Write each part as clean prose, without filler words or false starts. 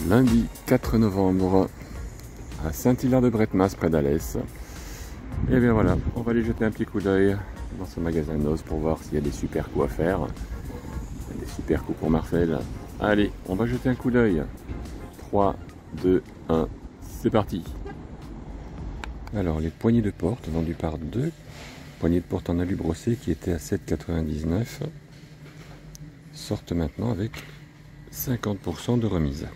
lundi 4 novembre à Saint-Hilaire-de-Bretmas près d'Alès. Et bien voilà, on va aller jeter un petit coup d'œil dans ce magasin Noz pour voir s'il y a des super coups à faire. Il y a des super coups pour Marcel. Allez, on va jeter un coup d'œil. 3, 2, 1, c'est parti. Alors les poignées de porte vendues par 2. Poignées de porte en alu brossé qui étaient à 7,99 € sortent maintenant avec 50% de remise.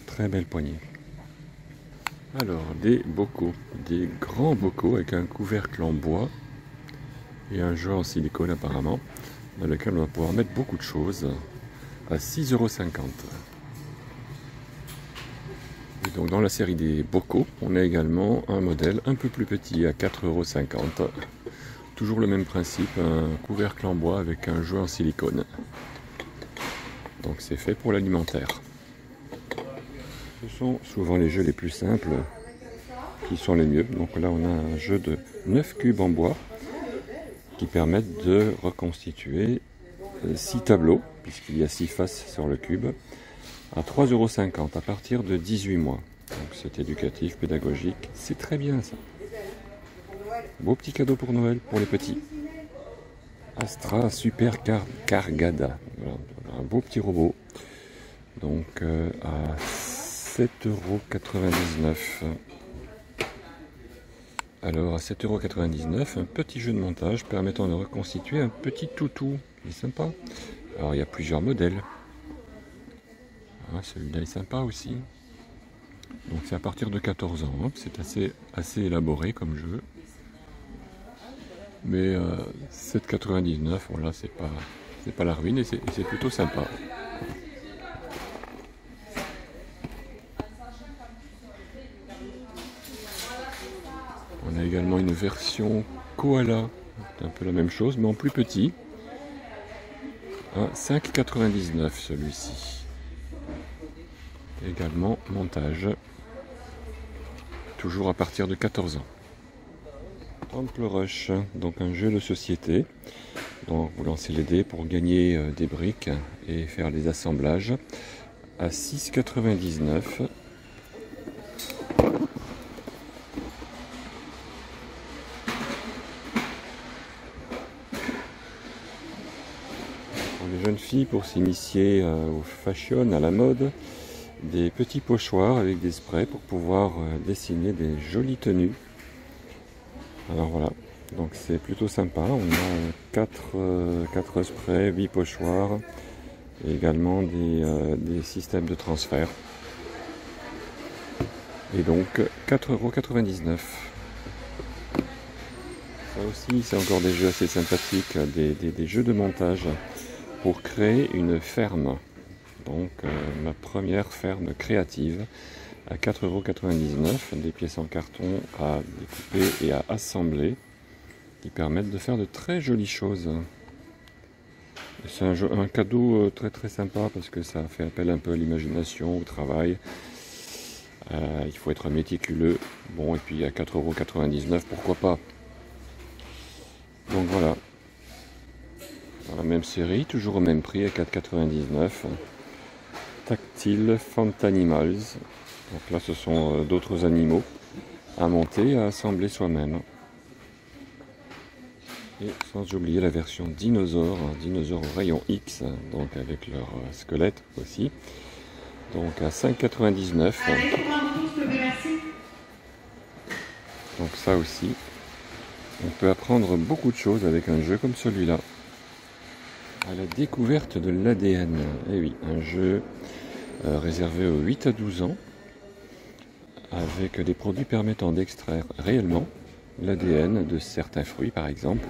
Très belle poignée. Alors des bocaux, des grands bocaux avec un couvercle en bois et un jeu en silicone apparemment, dans lequel on va pouvoir mettre beaucoup de choses à 6,50 €. Et donc dans la série des bocaux, on a également un modèle un peu plus petit à 4,50 €. Toujours le même principe, un couvercle en bois avec un jeu en silicone. Donc c'est fait pour l'alimentaire. Ce sont souvent les jeux les plus simples qui sont les mieux. Donc là on a un jeu de 9 cubes en bois qui permettent de reconstituer 6 tableaux, puisqu'il y a 6 faces sur le cube, à 3,50 € à partir de 18 mois. Donc c'est éducatif, pédagogique, c'est très bien ça. Beau petit cadeau pour Noël, pour les petits. Astra Super Cargada. Voilà, un beau petit robot. Donc à 7,99 €. Alors à 7,99 €, un petit jeu de montage permettant de reconstituer un petit toutou. Il est sympa. Alors il y a plusieurs modèles. Ah, celui-là est sympa aussi. Donc c'est à partir de 14 ans. Hein. C'est assez élaboré comme jeu. Mais 7,99 €, voilà, c'est pas la ruine et c'est plutôt sympa. On a également une version koala, c'est un peu la même chose, mais en plus petit. À 5,99 € celui-ci. Également montage. Toujours à partir de 14 ans. Temple Rush, donc un jeu de société. Donc vous lancez les dés pour gagner des briques et faire les assemblages. À 6,99 €. Pour les jeunes filles, pour s'initier au fashion, à la mode, des petits pochoirs avec des sprays pour pouvoir dessiner des jolies tenues. Alors voilà, donc c'est plutôt sympa. On a 4 sprays, 8 pochoirs et également des systèmes de transfert. Et donc 4,99 €. Ça aussi, c'est encore des jeux assez sympathiques, des jeux de montage pour créer une ferme. Donc ma première ferme créative à 4,99 €, des pièces en carton à découper et à assembler qui permettent de faire de très jolies choses. C'est un cadeau très très sympa parce que ça fait appel un peu à l'imagination, au travail. Il faut être méticuleux. Bon, et puis à 4,99 €, pourquoi pas. Donc voilà. Dans la même série, toujours au même prix à 4,99 €. Tactile Fantanimals. Donc là, ce sont d'autres animaux à monter, à assembler soi-même. Et sans oublier la version dinosaure, dinosaure au rayon X, donc avec leur squelette aussi. Donc à 5,99 €. Donc ça aussi, on peut apprendre beaucoup de choses avec un jeu comme celui-là. À la découverte de l'ADN. Eh oui, un jeu réservé aux 8 à 12 ans, avec des produits permettant d'extraire réellement l'ADN de certains fruits par exemple,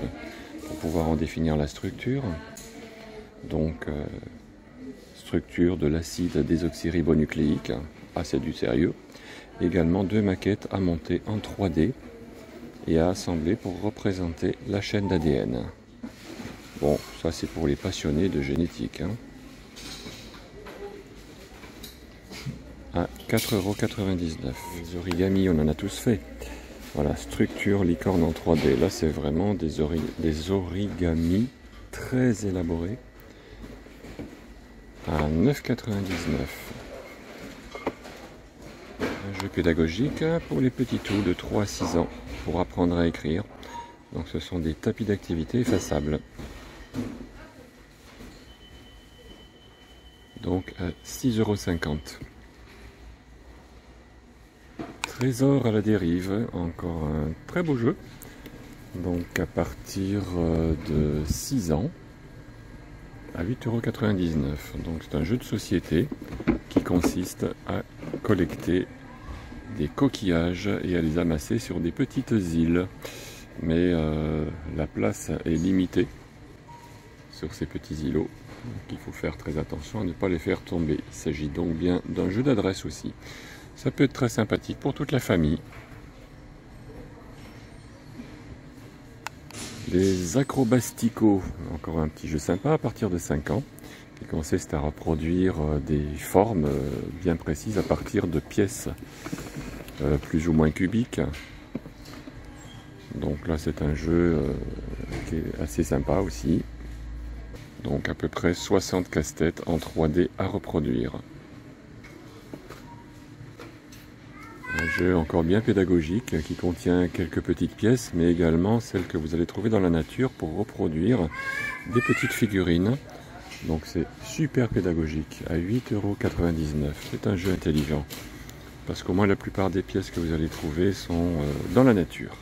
pour pouvoir en définir la structure. Donc structure de l'acide désoxyribonucléique, c'est du sérieux. Également 2 maquettes à monter en 3D et à assembler pour représenter la chaîne d'ADN. Bon, ça c'est pour les passionnés de génétique. Hein. À 4,99 €. Les origamis, on en a tous fait. Voilà, structure licorne en 3D. Là, c'est vraiment des origamis très élaborés. à 9,99 €. Un jeu pédagogique pour les petits tout de 3 à 6 ans pour apprendre à écrire. Donc ce sont des tapis d'activité effaçables. Donc à 6,50 €. Trésor à la dérive, encore un très beau jeu. Donc à partir de 6 ans à 8,99 €. Donc c'est un jeu de société qui consiste à collecter des coquillages et à les amasser sur des petites îles. Mais la place est limitée sur ces petits îlots. Donc il faut faire très attention à ne pas les faire tomber. Il s'agit donc bien d'un jeu d'adresse aussi. Ça peut être très sympathique pour toute la famille. Les acrobastico, encore un petit jeu sympa à partir de 5 ans, qui consiste à reproduire des formes bien précises à partir de pièces plus ou moins cubiques. Donc là c'est un jeu qui est assez sympa aussi. Donc à peu près 60 casse-têtes en 3D à reproduire. Un jeu encore bien pédagogique qui contient quelques petites pièces, mais également celles que vous allez trouver dans la nature pour reproduire des petites figurines. Donc c'est super pédagogique à 8,99 €. C'est un jeu intelligent parce qu'au moins la plupart des pièces que vous allez trouver sont dans la nature.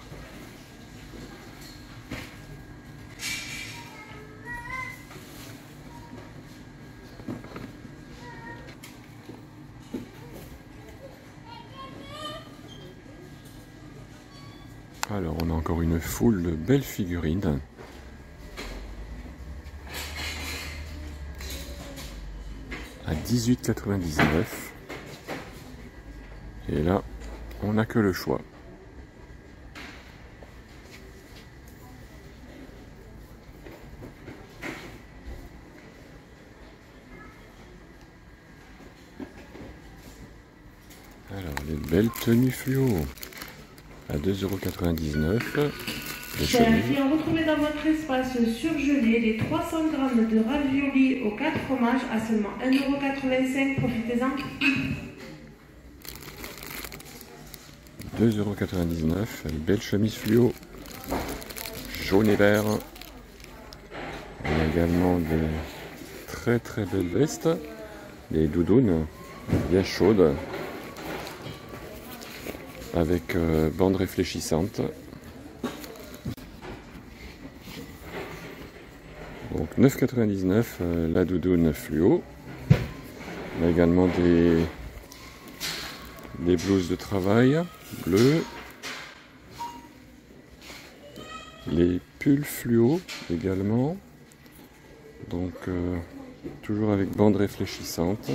Alors on a encore une foule de belles figurines. À 18,99 €. Et là, on n'a que le choix. Alors, les belles tenues fluo à 2,99 €. Chers clients, retrouvez dans votre espace surgelé les 300 g de raviolis aux 4 fromages à seulement 1,85 €. Profitez-en. 2,99 €. Une belle chemise fluo jaune et vert. On a également des très très belles vestes, des doudounes bien chaudes avec bandes réfléchissantes. Donc 9,99 € la doudoune fluo. On a également des blouses de travail bleues. Les pulls fluo également. Donc toujours avec bandes réfléchissantes.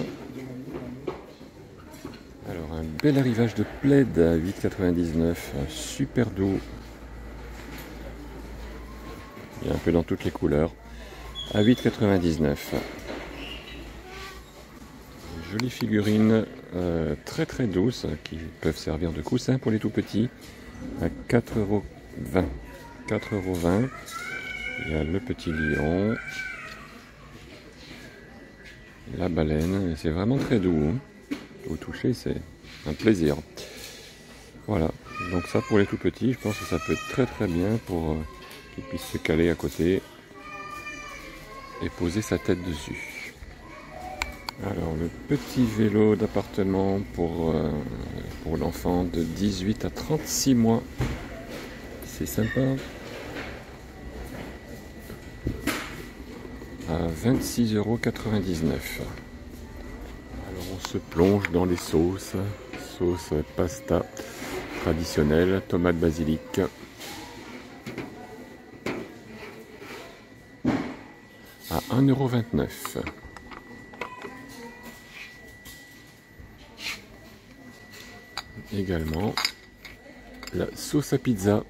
Alors un bel arrivage de plaid à 8,99 €, super doux. Il y a un peu dans toutes les couleurs. À 8,99 €. Jolies figurines très très douces qui peuvent servir de coussin pour les tout petits à 4,20 €. 4,20 €. Il y a le petit lion, la baleine, c'est vraiment très doux. Au toucher, c'est un plaisir. Voilà, donc ça pour les tout petits, je pense que ça peut être très très bien pour qu'ils puissent se caler à côté et poser sa tête dessus. Alors le petit vélo d'appartement pour l'enfant de 18 à 36 mois, c'est sympa. À 26,99 €. Alors on se plonge dans les sauces, sauce pasta traditionnelle, tomate basilic. À 1,29 €. Également la sauce à pizza,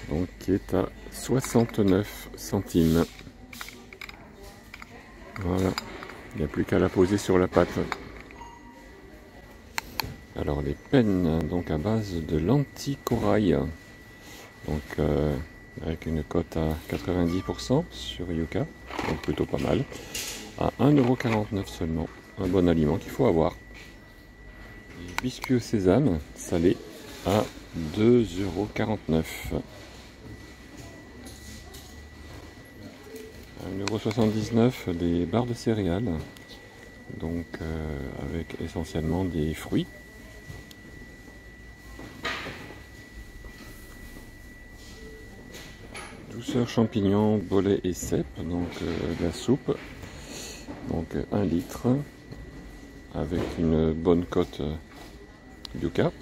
donc qui est à 69 centimes. Voilà, il n'y a plus qu'à la poser sur la pâte. Alors les pennes donc à base de lentilles corail, donc avec une cote à 90% sur Yuka, donc plutôt pas mal, à 1,49 € seulement. Un bon aliment qu'il faut avoir. Les biscuits au sésame salés à 2,49 €. 1,79 € les barres de céréales, donc avec essentiellement des fruits. Douceur champignons, bolets et cèpes, donc la soupe, donc 1 litre, avec une bonne cote Yuka.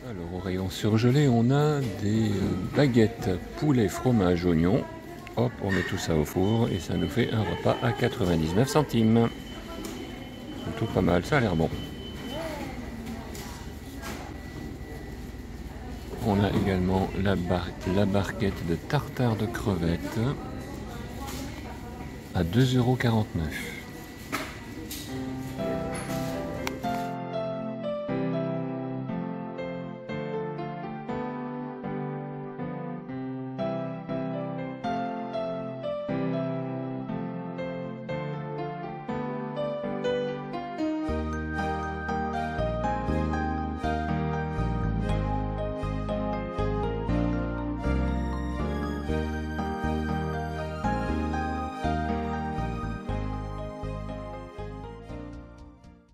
Alors au rayon surgelé, on a des baguettes poulet, fromage, oignon. Hop, on met tout ça au four et ça nous fait un repas à 99 centimes. Plutôt pas mal, ça a l'air bon. On a également la barquette de tartare de crevettes à 2,49 €.